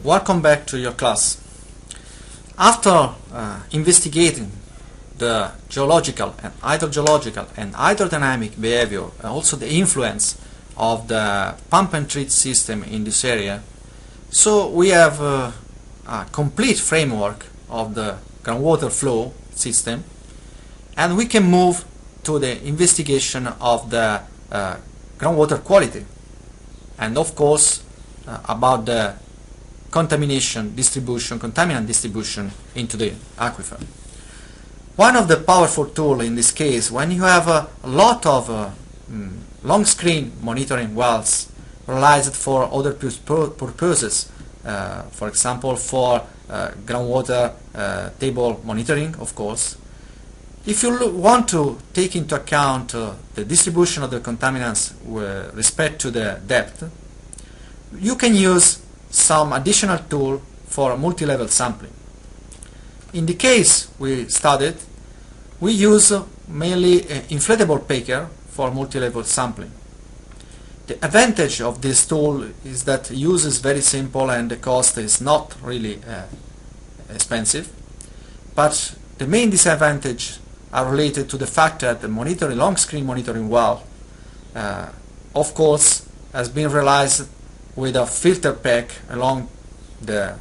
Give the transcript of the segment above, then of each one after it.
Welcome back to your class. After investigating the geological and hydrogeological and hydrodynamic behavior, and also the influence of the pump and treat system in this area, so we have a complete framework of the groundwater flow system, and we can move to the investigation of the groundwater quality, and of course about the contaminant distribution into the aquifer. One of the powerful tools in this case, when you have a lot of long screen monitoring wells realized for other purposes, for example for groundwater table monitoring, of course. If you want to take into account the distribution of the contaminants with respect to the depth, you can use some additional tool for multi-level sampling. In the case we studied, we use mainly inflatable packer for multi-level sampling. The advantage of this tool is that use is very simple and the cost is not really expensive, but the main disadvantage are related to the fact that the long screen monitoring well of course has been realized with a filter pack along the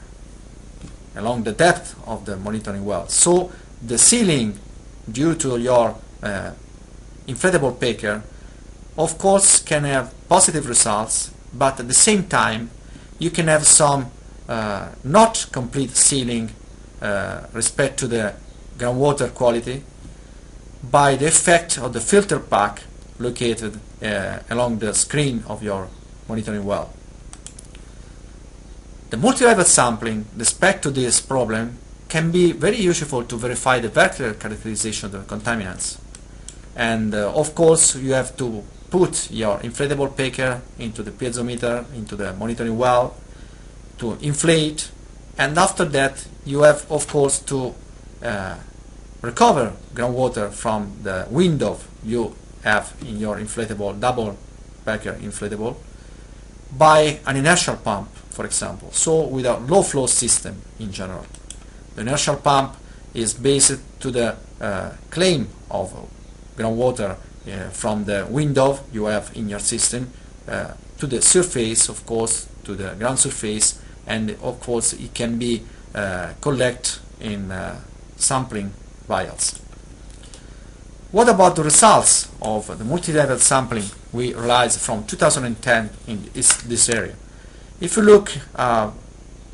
depth of the monitoring well. So the sealing due to your inflatable packer of course can have positive results, but at the same time you can have some not complete sealing respect to the groundwater quality by the effect of the filter pack located along the screen of your monitoring well. The multi-level sampling respect to this problem can be very useful to verify the vertical characterization of the contaminants. And of course you have to put your inflatable packer into the piezometer, into the monitoring well, to inflate, and after that you have of course to recover groundwater from the window you have in your inflatable double packer inflatable by an inertial pump, for example, so with a low flow system in general. The inertial pump is based to the claim of groundwater from the window you have in your system to the surface, of course, to the ground surface, and of course it can be collected in sampling vials. What about the results of the multi-level sampling we realized from 2010 in this area? If you look at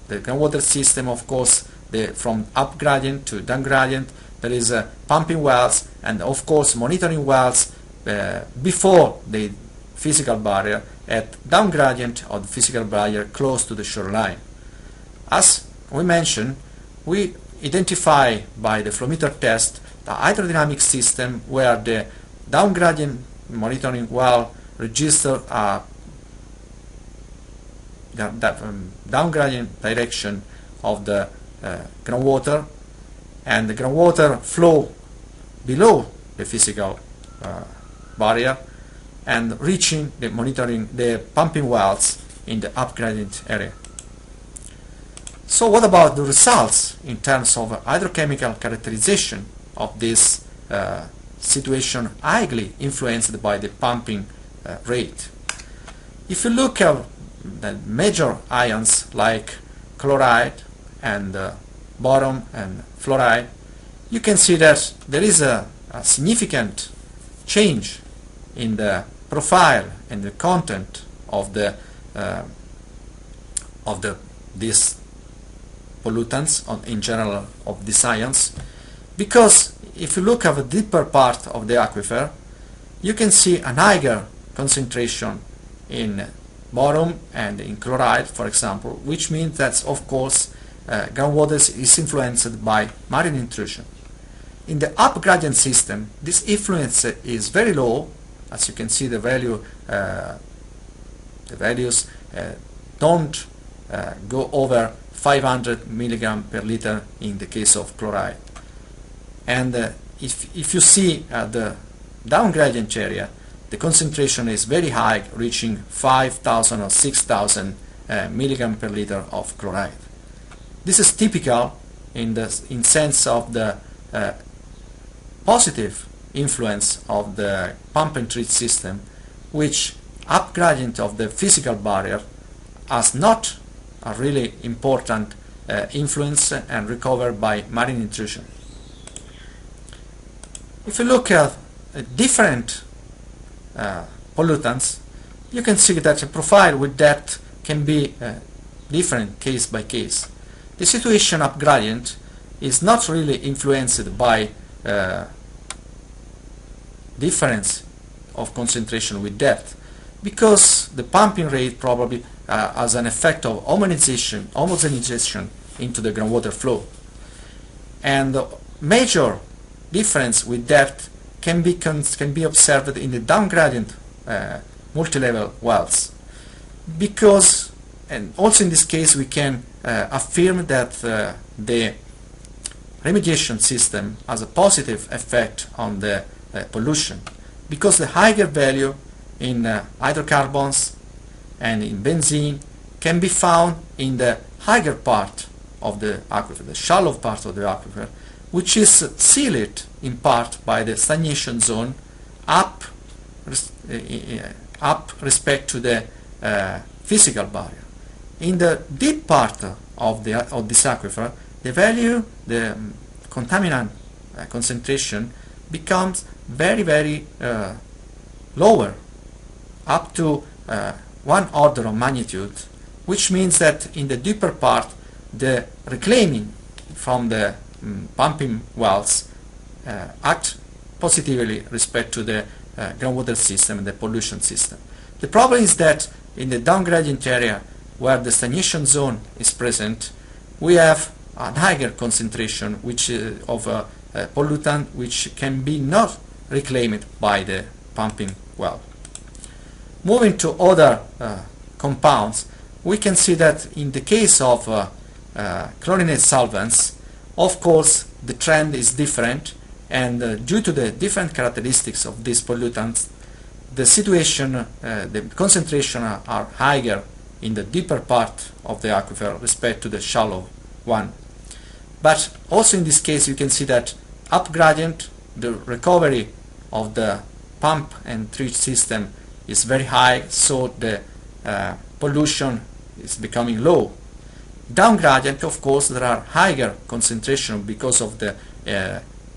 the groundwater system, of course, from up gradient to down gradient, there is pumping wells and of course monitoring wells before the physical barrier at down gradient of the physical barrier close to the shoreline. As we mentioned, we identify by the flow meter test the hydrodynamic system where the down gradient monitoring well register down gradient direction of the groundwater, and the groundwater flow below the physical barrier and reaching the pumping wells in the up gradient area. So what about the results in terms of hydrochemical characterization of this situation highly influenced by the pumping rate? If you look at the major ions like chloride and boron and fluoride, you can see that there is a significant change in the profile and the content of these pollutants in general of these ions, because if you look at the deeper part of the aquifer, you can see a higher concentration in boron and in chloride, for example, which means that of course groundwater is influenced by marine intrusion. In the up gradient system, this influence is very low. As you can see, the values don't go over 500 milligram per liter in the case of chloride. And if you see the down gradient area, the concentration is very high, reaching 5,000 or 6,000 milligram per liter of chloride. This is typical in sense of the positive influence of the pump and treat system, which up gradient of the physical barrier has not a really important influence and recovered by marine intrusion. If you look at different pollutants, you can see that a profile with depth can be different case by case. The situation up gradient is not really influenced by difference of concentration with depth, because the pumping rate probably has an effect of homogenization into the groundwater flow. And the major difference with depth can be observed in the down gradient multi-level wells, because, and also in this case we can affirm that the remediation system has a positive effect on the pollution, because the higher value in hydrocarbons and in benzene can be found in the higher part of the aquifer, the shallow part of the aquifer, which is sealed in part by the stagnation zone up respect to the physical barrier. In the deep part of this aquifer, the value, the contaminant concentration becomes very lower, up to 1 order of magnitude, which means that in the deeper part the reclaiming from the pumping wells act positively respect to the groundwater system and the pollution system. The problem is that in the down gradient area where the stagnation zone is present, we have a higher concentration of pollutant which can be not reclaimed by the pumping well. Moving to other compounds, we can see that in the case of chlorinated solvents, of course the trend is different, and due to the different characteristics of these pollutants, the situation, the concentration are higher in the deeper part of the aquifer respect to the shallow one. But also in this case you can see that up gradient, the recovery of the pump and treat system is very high, so the pollution is becoming low. Down gradient, of course, there are higher concentration because of the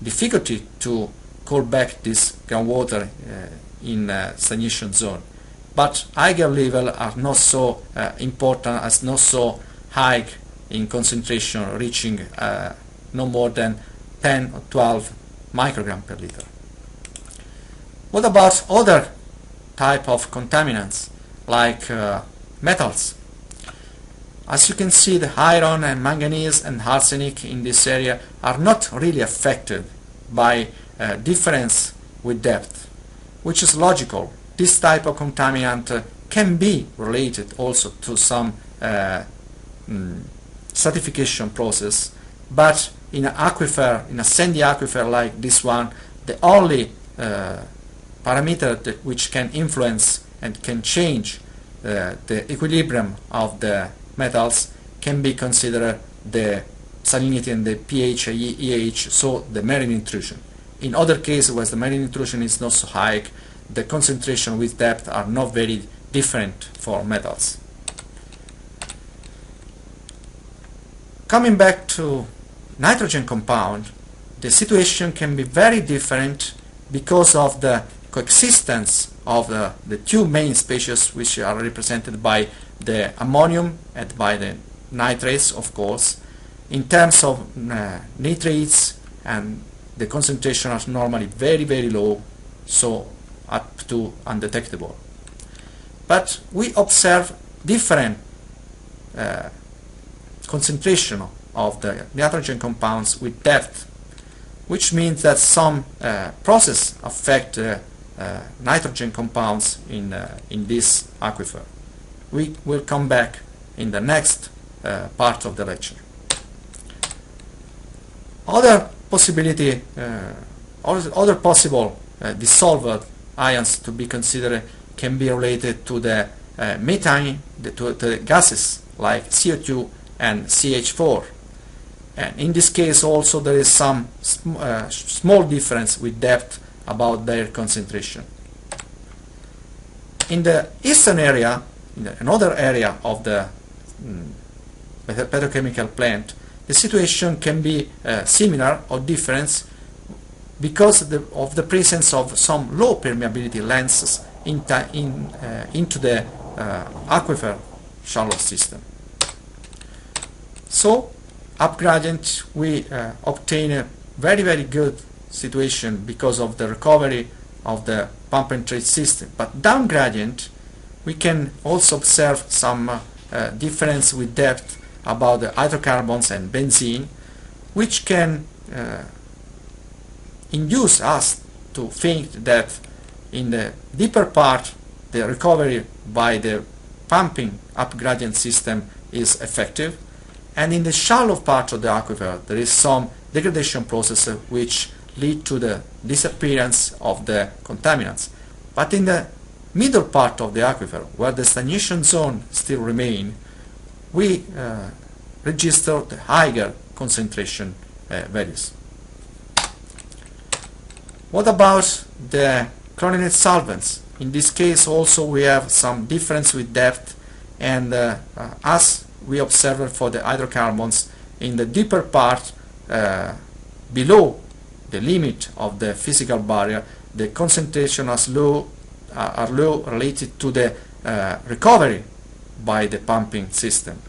difficulty to call back this groundwater in stagnation zone. But higher level are not so important, as not so high in concentration, reaching no more than 10 or 12 microgram per liter. What about other type of contaminants like metals? As you can see, the iron and manganese and arsenic in this area are not really affected by difference with depth, which is logical. This type of contaminant can be related also to some stratification process, but in an aquifer, in a sandy aquifer like this one, the only parameter which can influence and can change the equilibrium of the metals can be considered the salinity and the pH, EH, so the marine intrusion. In other cases where the marine intrusion is not so high, the concentration with depth are not very different for metals. Coming back to nitrogen compound, the situation can be very different because of the coexistence of the two main species, which are represented by the ammonium and by the nitrates, of course. In terms of nitrates, and the concentration are normally very low, so up to undetectable. But we observe different concentration of the nitrogen compounds with depth, which means that some process affect nitrogen compounds in this aquifer. We will come back in the next part of the lecture. Other possibility, other possible dissolved ions to be considered can be related to the methane, to the gases like CO2 and CH4. And in this case also there is some small difference with depth about their concentration. In the eastern area, in another area of the petrochemical plant, the situation can be similar or different because of the presence of some low permeability lenses into the aquifer shallow system. So up gradient we obtain a very good situation because of the recovery of the pump and trade system, but down gradient we can also observe some difference with depth about the hydrocarbons and benzene, which can induce us to think that in the deeper part the recovery by the pumping up gradient system is effective, and in the shallow part of the aquifer there is some degradation process which lead to the disappearance of the contaminants. But in the middle part of the aquifer, where the stagnation zone still remain, we register the higher concentration values. What about the chlorinated solvents? In this case also we have some difference with depth, and as we observed for the hydrocarbons, in the deeper part below the limit of the physical barrier, the concentration are low related to the recovery by the pumping system.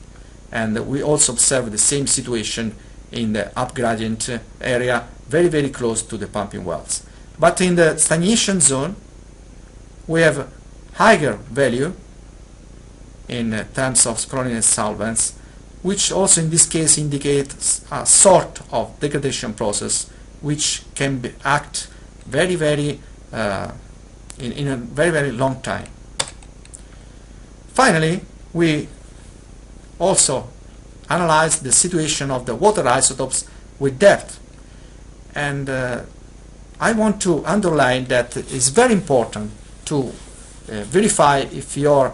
And we also observe the same situation in the up gradient area, very close to the pumping wells. But in the stagnation zone we have higher value in terms of chlorinated solvents, which also in this case indicates a sort of degradation process which can act in a very long time. Finally, we also analyze the situation of the water isotopes with depth, and I want to underline that it's very important to verify if your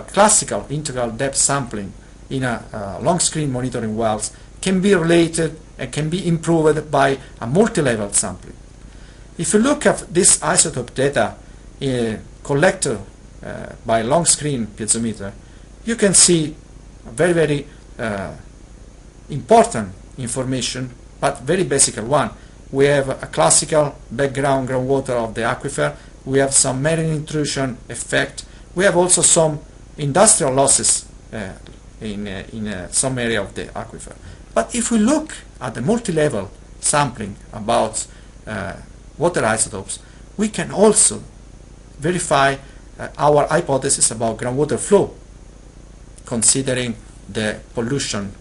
classical integral depth sampling in a long screen monitoring wells can be related and can be improved by a multi-level sampling. If you look at this isotope data collected by long screen piezometer, you can see very important information, but very basic one. We have a classical background groundwater of the aquifer, we have some marine intrusion effect, we have also some industrial losses in some area of the aquifer. But if we look at the multi-level sampling about water isotopes, we can also verify our hypothesis about groundwater flow, considering the pollution,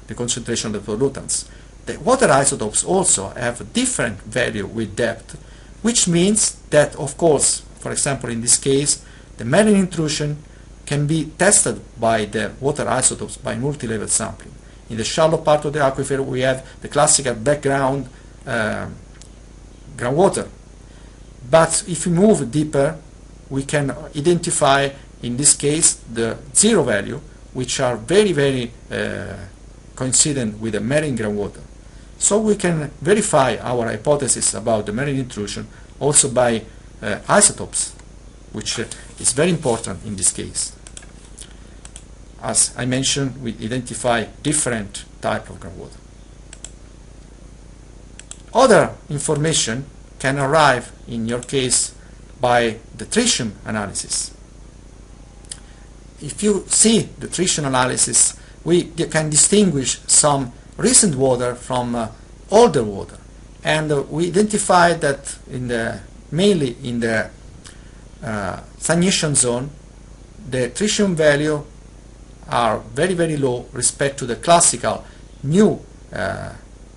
the concentration of the pollutants. The water isotopes also have a different value with depth, which means that, of course, for example in this case, the marine intrusion can be tested by the water isotopes by multi-level sampling. In the shallow part of the aquifer we have the classical background groundwater. But if we move deeper, we can identify in this case the zero value, which are very coincident with the marine groundwater. So we can verify our hypothesis about the marine intrusion also by isotopes, which is very important in this case. As I mentioned, we identify different type of groundwater. Other information can arrive in your case by the tritium analysis. If you see the tritium analysis, we can distinguish some recent water from older water, and we identify that mainly in the stagnation zone, the tritium value are very low respect to the classical new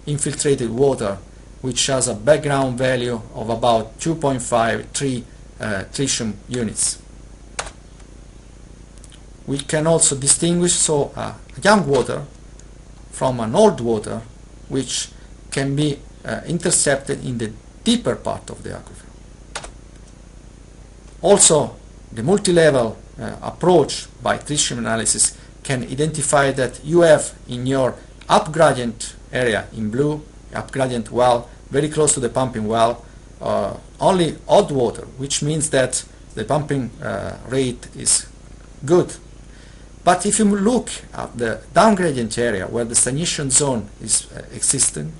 infiltrated water, which has a background value of about 2.53 tritium units. We can also distinguish young water from an old water, which can be intercepted in the deeper part of the aquifer. Also, the multi-level approach by tritium analysis can identify that you have in your up gradient area in blue, up gradient well, very close to the pumping well, only odd water, which means that the pumping rate is good. But if you look at the down gradient area where the stagnation zone is existing,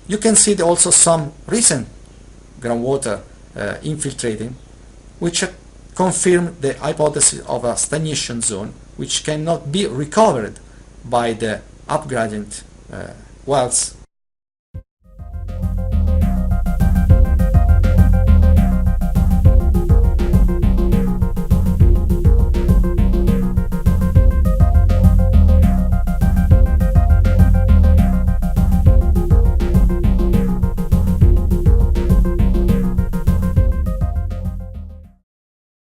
you can see also some recent groundwater infiltrating, which confirm the hypothesis of a stagnation zone which cannot be recovered by the up gradient wells